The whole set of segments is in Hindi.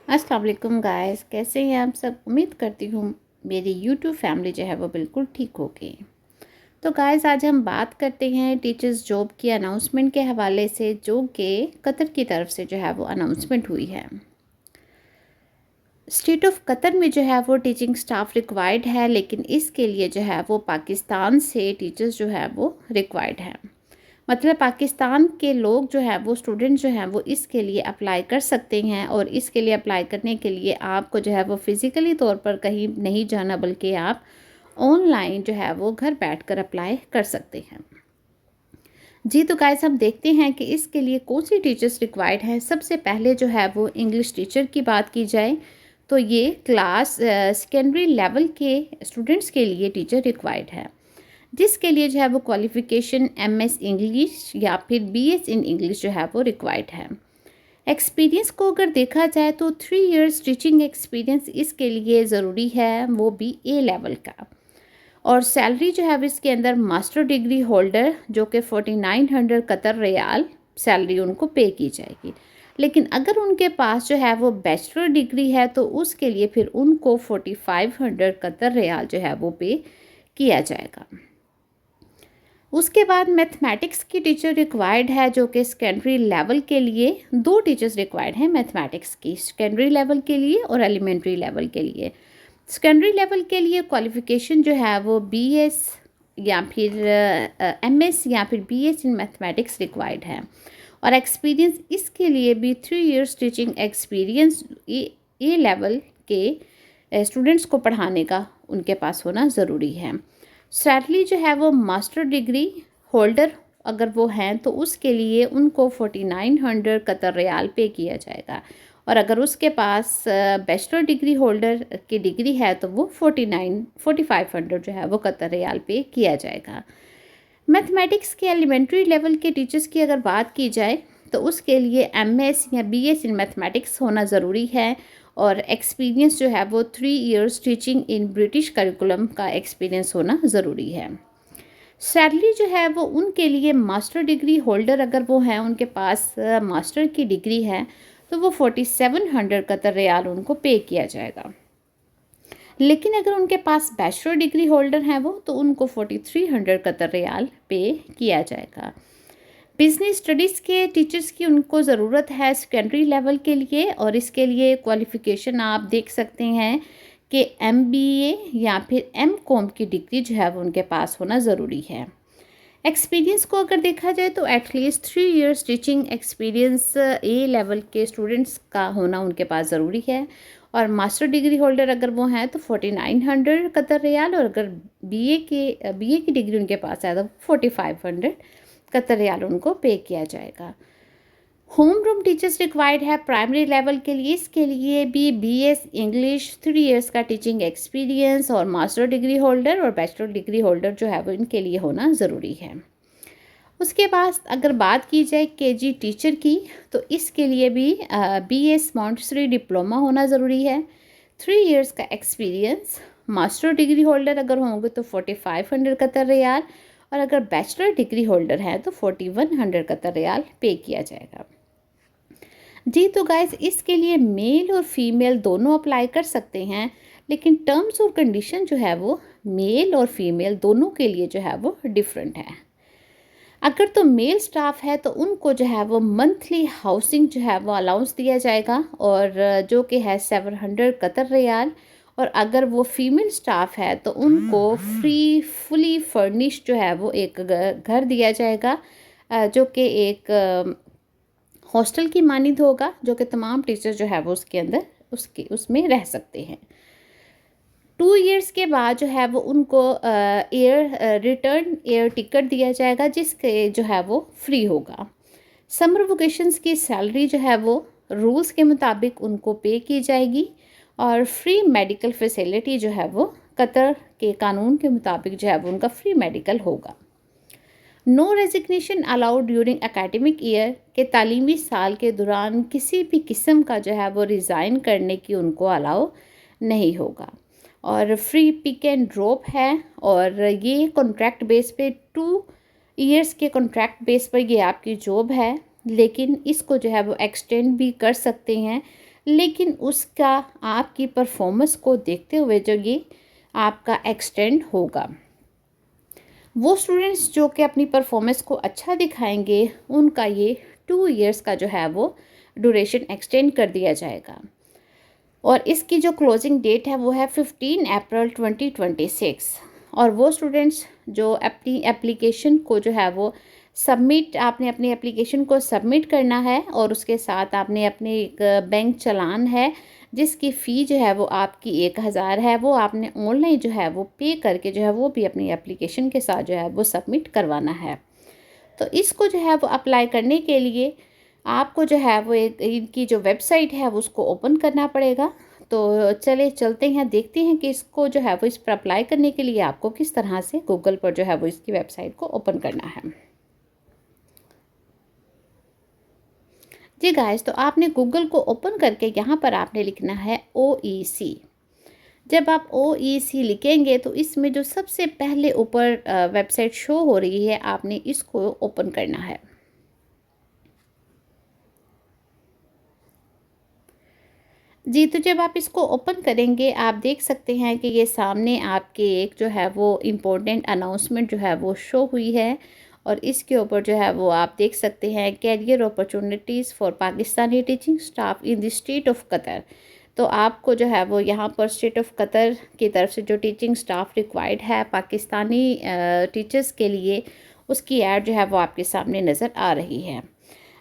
अस्सलाम वालेकुम गाइस, कैसे हैं आप सब। उम्मीद करती हूँ मेरी यूट्यूब फैमिली जो है वो बिल्कुल ठीक होगी। तो गाइस, आज हम बात करते हैं टीचर्स जॉब की अनाउंसमेंट के हवाले से, जो कि कतर की तरफ से जो है वो अनाउंसमेंट हुई है। स्टेट ऑफ कतर में जो है वो टीचिंग स्टाफ रिक्वायर्ड है, लेकिन इसके लिए जो है वो पाकिस्तान से टीचर्स जो है वो रिक्वायर्ड है। मतलब पाकिस्तान के लोग जो है वो स्टूडेंट जो हैं वो इसके लिए अप्लाई कर सकते हैं, और इसके लिए अप्लाई करने के लिए आपको जो है वो फ़िज़िकली तौर पर कहीं नहीं जाना, बल्कि आप ऑनलाइन जो है वो घर बैठकर अप्लाई कर सकते हैं। जी, तो गाइस, हम देखते हैं कि इसके लिए कौन सी टीचर्स रिक्वायर्ड हैं। सबसे पहले जो है वो इंग्लिश टीचर की बात की जाए तो ये क्लास सेकेंडरी लेवल के स्टूडेंट्स के लिए टीचर रिक्वायर्ड है, जिसके लिए जो है वो क्वालिफ़िकेशन एमएस इंग्लिश या फिर बीएस इन इंग्लिश जो है वो रिक्वायर्ड है। एक्सपीरियंस को अगर देखा जाए तो 3 इयर्स टीचिंग एक्सपीरियंस इसके लिए ज़रूरी है, वो भी ए लेवल का। और सैलरी जो है वो इसके अंदर मास्टर डिग्री होल्डर जो कि 4900 कतर रियाल सैलरी उनको पे की जाएगी। लेकिन अगर उनके पास जो है वो बैचलर डिग्री है तो उसके लिए फिर उनको 4500 कतर रियाल जो है वो पे किया जाएगा। उसके बाद मैथमेटिक्स की टीचर रिक्वायर्ड है, जो कि सेकेंडरी लेवल के लिए 2 टीचर्स रिक्वायर्ड हैं मैथमेटिक्स की, सेकेंडरी लेवल के लिए और एलिमेंट्री लेवल के लिए। सेकेंडरी लेवल के लिए क्वालिफ़िकेशन जो है वो बीएस या फिर एमएस या फिर बीएस इन मैथमेटिक्स रिक्वायर्ड है, और एक्सपीरियंस इसके लिए भी 3 इयर्स टीचिंग एक्सपीरियंस ए लेवल के स्टूडेंट्स को पढ़ाने का उनके पास होना ज़रूरी है। सैलरी जो है वो मास्टर डिग्री होल्डर अगर वो हैं तो उसके लिए उनको 4900 कतर रियाल पे किया जाएगा, और अगर उसके पास बैचलर डिग्री होल्डर की डिग्री है तो वो 4500 जो है वो कतर रियाल पे किया जाएगा। मैथमेटिक्स के एलिमेंट्री लेवल के टीचर्स की अगर बात की जाए तो उसके लिए एमएस या बीएस इन मैथमेटिक्स होना ज़रूरी है, और एक्सपीरियंस जो है वो 3 years teaching in British curriculum का एक्सपीरियंस होना ज़रूरी है। सैलरी जो है वो उनके लिए मास्टर डिग्री होल्डर अगर वो हैं, उनके पास मास्टर की डिग्री है, तो वो 4700 कतर रियाल उनको पे किया जाएगा। लेकिन अगर उनके पास बैचलर डिग्री होल्डर हैं वो, तो उनको 4300 कतर रियाल पे किया जाएगा। बिजनेस स्टडीज़ के टीचर्स की उनको ज़रूरत है सेकेंडरी लेवल के लिए, और इसके लिए क्वालिफ़िकेशन आप देख सकते हैं कि एमबीए या फिर एमकॉम की डिग्री जो है वो उनके पास होना ज़रूरी है। एक्सपीरियंस को अगर देखा जाए तो एटलीस्ट 3 इयर्स टीचिंग एक्सपीरियंस ए लेवल के स्टूडेंट्स का होना उनके पास ज़रूरी है, और मास्टर डिग्री होल्डर अगर वो हैं तो 4900 कतर रियाल, और अगर बीए की डिग्री उनके पास है तो 4500 कतर रियाल उनको पे किया जाएगा। होम रूम टीचर्स रिक्वायर्ड है प्राइमरी लेवल के लिए, इसके लिए भी बीएस इंग्लिश 3 इयर्स का टीचिंग एक्सपीरियंस और मास्टर डिग्री होल्डर और बैचलर डिग्री होल्डर जो है वो इनके लिए होना ज़रूरी है। उसके बाद अगर बात की जाए केजी टीचर की, तो इसके लिए भी बीएस मॉन्टेसरी डिप्लोमा होना ज़रूरी है, 3 इयर्स का एक्सपीरियंस, मास्टर डिग्री होल्डर अगर होंगे तो 4500 कतर रियाल, और अगर बैचलर डिग्री होल्डर हैं तो 4100 कतर रियाल पे किया जाएगा। जी, तो गाइस, इसके लिए मेल और फीमेल दोनों अप्लाई कर सकते हैं, लेकिन टर्म्स और कंडीशन जो है वो मेल और फीमेल दोनों के लिए जो है वो डिफरेंट है। अगर तो मेल स्टाफ है तो उनको जो है वो मंथली हाउसिंग जो है वो अलाउंस दिया जाएगा, और जो कि है 700 कतर रियाल, और अगर वो फीमेल स्टाफ है तो उनको फ्री फुली फर्निश जो है वो एक घर दिया जाएगा, जो कि एक हॉस्टल की मानिंद होगा, जो कि तमाम टीचर जो है वो उसके अंदर उसमें रह सकते हैं। 2 इयर्स के बाद जो है वो उनको रिटर्न एयर टिकट दिया जाएगा, जिसके जो है वो फ्री होगा। समर वेकेशंस की सैलरी जो है वो रूल्स के मुताबिक उनको पे की जाएगी, और फ्री मेडिकल फैसिलिटी जो है वो कतर के कानून के मुताबिक जो है वो उनका फ्री मेडिकल होगा। No resignation allowed during academic year के तालीमी साल के दौरान किसी भी किस्म का जो है वो रिज़ाइन करने की उनको अलाउ नहीं होगा, और फ्री पिक एंड ड्रॉप है, और ये कॉन्ट्रैक्ट बेस पे 2 इयर्स के कॉन्ट्रैक्ट बेस पर ये आपकी जॉब है, लेकिन इसको जो है वो एक्सटेंड भी कर सकते हैं लेकिन उसका आपकी परफॉर्मेंस को देखते हुए जो ये आपका एक्सटेंड होगा। वो स्टूडेंट्स जो कि अपनी परफॉर्मेंस को अच्छा दिखाएंगे उनका ये 2 इयर्स का जो है वो ड्यूरेशन एक्सटेंड कर दिया जाएगा। और इसकी जो क्लोजिंग डेट है वो है 15 अप्रैल 2026। और वो स्टूडेंट्स जो अपनी एप्लीकेशन को जो है वो सबमिट, आपने अपनी एप्लीकेशन को सबमिट करना है और उसके साथ आपने अपने एक बैंक चालान है जिसकी फ़ी जो है वो आपकी 1000 है, वो आपने ऑनलाइन जो है वो पे करके जो है वो भी अपनी एप्लीकेशन के साथ जो है वो सबमिट करवाना है। तो इसको जो है वो अप्लाई करने के लिए आपको जो है वो एक इनकी जो वेबसाइट है वो उसको ओपन करना पड़ेगा। तो चले चलते हैं, देखते हैं कि इसको जो है वो इस पर अप्लाई करने के लिए आपको किस तरह से गूगल पर जो है वो इसकी वेबसाइट को ओपन करना है। जी गाइस, तो आपने गूगल को ओपन करके यहाँ पर आपने लिखना है OEC। जब आप OEC लिखेंगे तो इसमें जो सबसे पहले ऊपर वेबसाइट शो हो रही है आपने इसको ओपन करना है। जी, तो जब आप इसको ओपन करेंगे आप देख सकते हैं कि ये सामने आपके एक जो है वो इम्पोर्टेंट अनाउंसमेंट जो है वो शो हुई है। और इसके ऊपर जो है वो आप देख सकते हैं career opportunities for Pakistani teaching staff in the state of Qatar. तो आपको जो है वो यहाँ पर स्टेट ऑफ कतर की तरफ से जो टीचिंग स्टाफ रिक्वायर्ड है पाकिस्तानी टीचर्स के लिए, उसकी ऐड जो है वो आपके सामने नज़र आ रही है।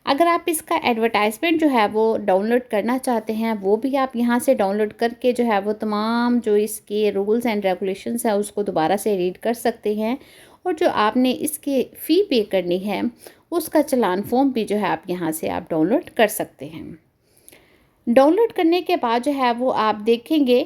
अगर आप इसका एडवर्टाइजमेंट जो है वो डाउनलोड करना चाहते हैं वो भी आप यहाँ से डाउनलोड करके जो है वो तमाम जो इसके रूल्स एंड रेगुलेशंस है उसको दोबारा से रीड कर सकते हैं। और जो आपने इसकी फ़ी पे करनी है उसका चालान फॉर्म भी जो है आप यहाँ से आप डाउनलोड कर सकते हैं। डाउनलोड करने के बाद जो है वो आप देखेंगे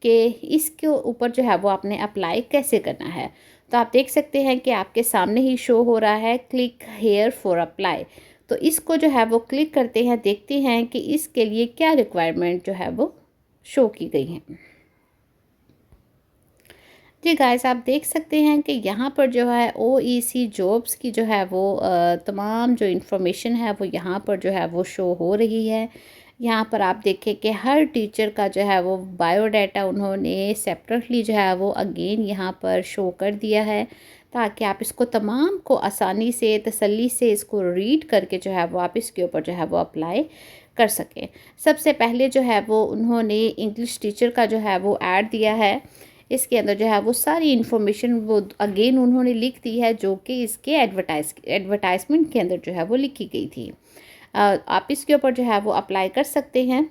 कि इसके ऊपर जो है वो आपने अप्लाई कैसे करना है। तो आप देख सकते हैं कि आपके सामने ही शो हो रहा है क्लिक हेयर फॉर अप्लाई। तो इसको जो है वो क्लिक करते हैं, देखते हैं कि इसके लिए क्या रिक्वायरमेंट जो है वो शो की गई है। जी गाइस, आप देख सकते हैं कि यहाँ पर जो है OEC जॉब्स की जो है वो तमाम जो इन्फॉर्मेशन है वो यहाँ पर जो है वो शो हो रही है। यहाँ पर आप देखें कि हर टीचर का जो है वो बायोडाटा उन्होंने सेपरेटली जो है वो अगेन यहाँ पर शो कर दिया है, ताकि आप इसको तमाम को आसानी से तसल्ली से इसको रीड करके जो है वो आप इसके ऊपर जो है वो अप्लाई कर सकें। सबसे पहले जो है वो उन्होंने इंग्लिश टीचर का जो है वो ऐड दिया है। इसके अंदर जो है वो सारी इन्फॉर्मेशन वो अगेन उन्होंने लिख दी है जो कि इसके एडवर्टाइजमेंट के अंदर जो है वो लिखी गई थी। आप इसके ऊपर जो है वो अप्लाई कर सकते हैं।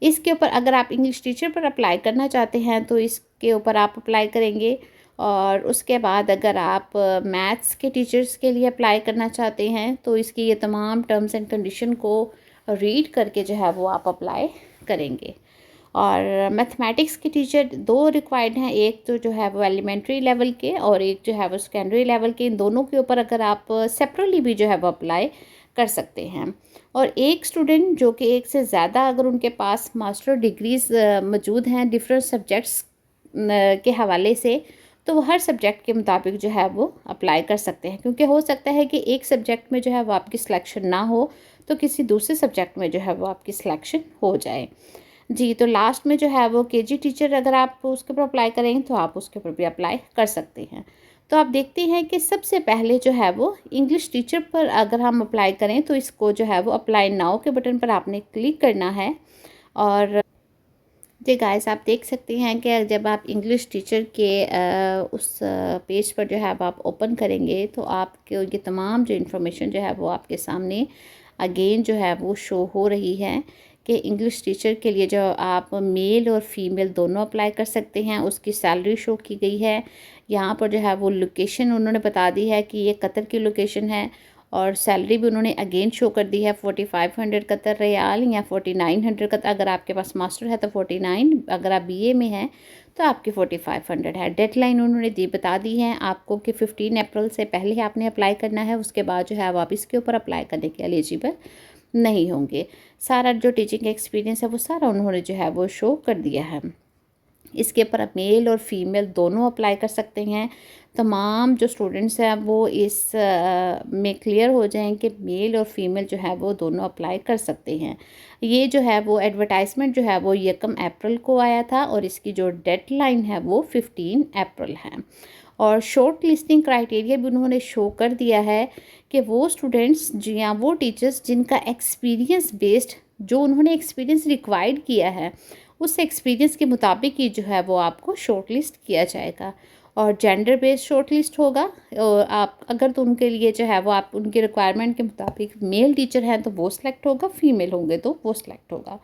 इसके ऊपर अगर आप इंग्लिश टीचर पर अप्लाई करना चाहते हैं तो इसके ऊपर आप अप्लाई करेंगे। और उसके बाद अगर आप मैथ्स के टीचर्स के लिए अप्लाई करना चाहते हैं तो इसकी ये तमाम टर्म्स एंड कंडीशन को रीड करके जो है वो आप अप्लाई करेंगे। और मैथमेटिक्स के टीचर 2 रिक्वायर्ड हैं, एक तो जो है वो एलिमेंट्री लेवल के और एक जो है वो सेकेंडरी लेवल के। इन दोनों के ऊपर अगर आप सेपरेटली भी जो है वो अप्लाई कर सकते हैं। और एक स्टूडेंट जो कि एक से ज़्यादा अगर उनके पास मास्टर डिग्रीज़ मौजूद हैं डिफरेंट सब्जेक्ट्स के हवाले से, तो वो हर सब्जेक्ट के मुताबिक जो है वो अप्लाई कर सकते हैं। क्योंकि हो सकता है कि एक सब्जेक्ट में जो है वो आपकी सिलेक्शन ना हो तो किसी दूसरे सब्जेक्ट में जो है वो आपकी सिलेक्शन हो जाए। जी, तो लास्ट में जो है वो KG टीचर अगर आप उसके ऊपर अप्लाई करेंगे तो आप उसके ऊपर भी अप्लाई कर सकते हैं। तो आप देखते हैं कि सबसे पहले जो है वो इंग्लिश टीचर पर अगर हम अप्लाई करें तो इसको जो है वो अप्लाई नाउ के बटन पर आपने क्लिक करना है। और जी गाइस, आप देख सकते हैं कि जब आप इंग्लिश टीचर के उस पेज पर जो है अब आप ओपन करेंगे तो आपके ये तमाम जो इन्फॉर्मेशन जो है वो आपके सामने अगेन जो है वो शो हो रही है कि इंग्लिश टीचर के लिए जो आप मेल और फीमेल दोनों अप्लाई कर सकते हैं। उसकी सैलरी शो की गई है। यहाँ पर जो है वो लोकेशन उन्होंने बता दी है कि ये कतर की लोकेशन है। और सैलरी भी उन्होंने अगेन शो कर दी है 4500 कतर रियाल या 4900 कतर। अगर आपके पास मास्टर है तो 49, अगर आप BA में हैं तो आपकी 4500 है। डेडलाइन उन्होंने बता दी है आपको कि 15 अप्रैल से पहले आपने अप्लाई करना है। उसके बाद जो है वो आप इसके ऊपर अप्लाई करने के एलिजिबल नहीं होंगे। सारा जो टीचिंग एक्सपीरियंस है वो सारा उन्होंने जो है वो शो कर दिया है। इसके ऊपर आप मेल और फीमेल दोनों अप्लाई कर सकते हैं। तमाम जो स्टूडेंट्स हैं वो इस में क्लियर हो जाएं कि मेल और फीमेल जो है वो दोनों अप्लाई कर सकते हैं। ये जो है वो एडवर्टाइजमेंट जो है वो 1 अप्रैल को आया था और इसकी जो डेडलाइन है वो 15 अप्रैल है। और शॉर्ट लिस्टिंग क्राइटेरिया भी उन्होंने शो कर दिया है कि वो स्टूडेंट्स या वो टीचर्स जिनका एक्सपीरियंस बेस्ड, जो उन्होंने एक्सपीरियंस रिक्वायर्ड किया है, उस एक्सपीरियंस के मुताबिक ही जो है वो आपको शॉर्ट लिस्ट किया जाएगा। और जेंडर बेस्ड शॉर्ट लिस्ट होगा। और आप अगर तो उनके लिए जो है वो आप उनके रिक्वायरमेंट के मुताबिक मेल टीचर हैं तो वो सिलेक्ट होगा, फीमेल होंगे तो वो सिलेक्ट होगा।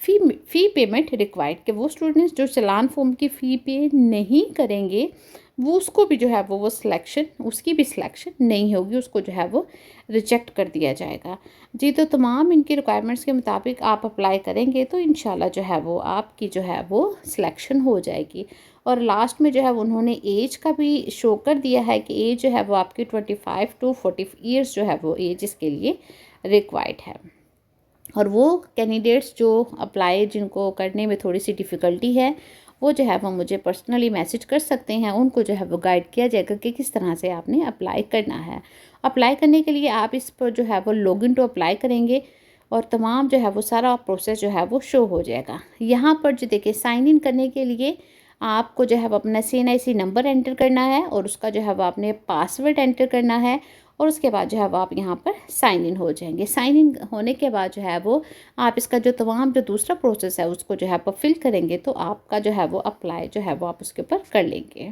फ़ी पेमेंट रिक्वायर्ड, कि वो स्टूडेंट्स जो चालान फॉर्म की फ़ी पे नहीं करेंगे वो उसको भी जो है वो सिलेक्शन, उसकी भी सिलेक्शन नहीं होगी, उसको जो है वो रिजेक्ट कर दिया जाएगा जी। तो तमाम इनकी रिक्वायरमेंट्स के मुताबिक आप अप्लाई करेंगे तो इंशाल्लाह जो है वो आपकी जो है वो सिलेक्शन हो जाएगी। और लास्ट में जो है उन्होंने एज का भी शो कर दिया है कि एज जो है वो आपकी 25 to 40 ईयर्स जो है वो एज इसके लिए रिक्वायर्ड है। और वो कैंडिडेट्स जो अप्लाई जिनको करने में थोड़ी सी डिफ़िकल्टी है वो जो है वो मुझे पर्सनली मैसेज कर सकते हैं, उनको जो है वो गाइड किया जाएगा कि किस तरह से आपने अप्लाई करना है। अप्लाई करने के लिए आप इस पर जो है वो लॉगिन टू अप्लाई करेंगे और तमाम जो है वो सारा प्रोसेस जो है वो शो हो जाएगा। यहाँ पर जो देखिए साइन इन करने के लिए आपको जो है वो अपना CNIC नंबर एंटर करना है और उसका जो है वो आपने पासवर्ड एंटर करना है और उसके बाद जो है वो आप यहाँ पर साइन इन हो जाएंगे। साइन इन होने के बाद जो है वो आप इसका जो तमाम जो दूसरा प्रोसेस है उसको जो है वो फिल करेंगे तो आपका जो है वो अप्लाई जो है वो आप उसके ऊपर कर लेंगे।